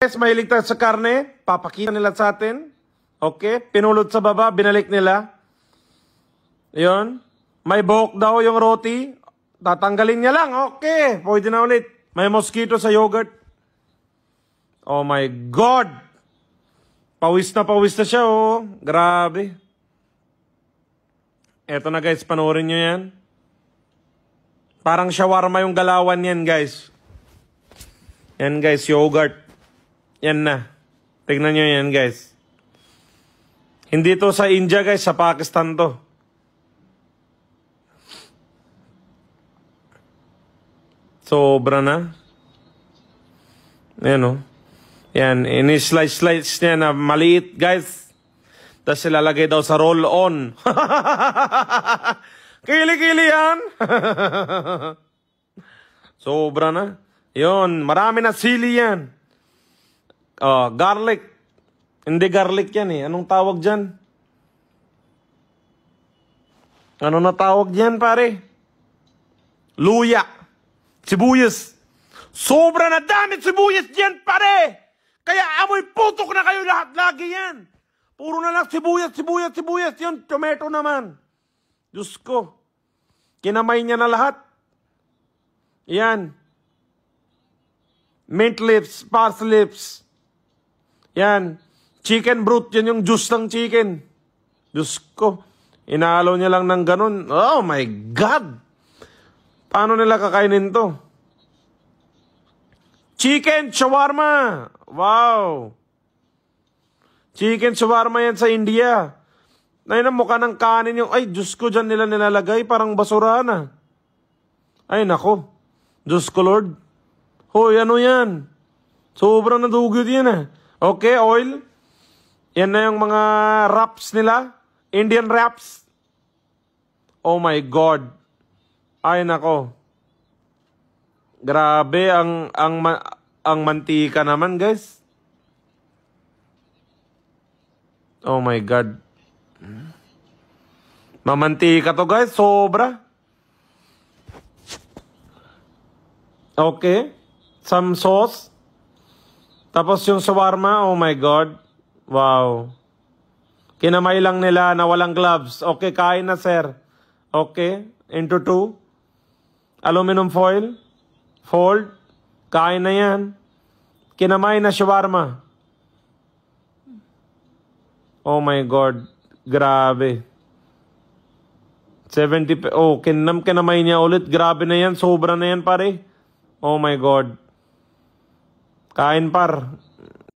Guys, mahilig tayo sa karne. Papakita nila sa atin. Okay? Pinulot sa baba, binalik nila. Yun. May buhok daw yung roti. Tatanggalin niya lang. Okay. Pwede na ulit. May mosquito sa yogurt. Oh my God. Pawis na siya, oh. Grabe. Eto na guys, panoorin nyo yan. Parang shawarma yung galawan yan, guys. Yan guys, yogurt. Yan na. Tignan nyo yan, guys. Hindi to sa India, guys. Sa Pakistan to. Sobra na. Yan, oh. Yan. Ini-slice niya na maliit, guys. Tapos ilalagay daw sa roll-on. Kili-kili yan. Sobra na. Yun. Marami na sili yan. Garlic. Hindi garlic yan eh. Anong tawag dyan? Ano na tawag dyan, pare? Luya. Sibuyas. Sobra na dami sibuyas dyan, pare! Kaya amoy putok na kayo lahat lagi yan. Puro na lang sibuyas. Yun, tomato naman. Diyos ko. Kinamay niya na lahat. Yan. Mint leaves, parsley leaves. Yan. Chicken broth, yan yung juice ng chicken. Diyos ko. Inahalo niya lang ng ganun. Oh my God! Paano nila kakainin to? Chicken shawarma! Wow! Chicken shawarma yan sa India. Ayun ang mukha ng kanin yung... Ay, Diyos ko, dyan nila nilalagay. Parang basura na. Ay, nako. Diyos ko, Lord. Hoy, ano yan? Sobrang nadugod yan ah. Okay, oil. Yan na yung mga wraps nila. Indian wraps. Oh my God. Ay, nako. Grabe ang mantika naman, guys. Oh my God. Mamantika to, guys. Sobra. Okay. Some sauce. Tapos yung shawarma, oh my God. Wow. Kinamay lang nila na walang gloves. Okay, kain na, sir. Okay, into 2. Aluminum foil. Fold. Kain na yan. Kinamay na shawarma. Oh my God. Grabe. 70... Oh, kinamay niya ulit. Grabe na yan. Sobra na yan, pare. Oh my God. Kain par.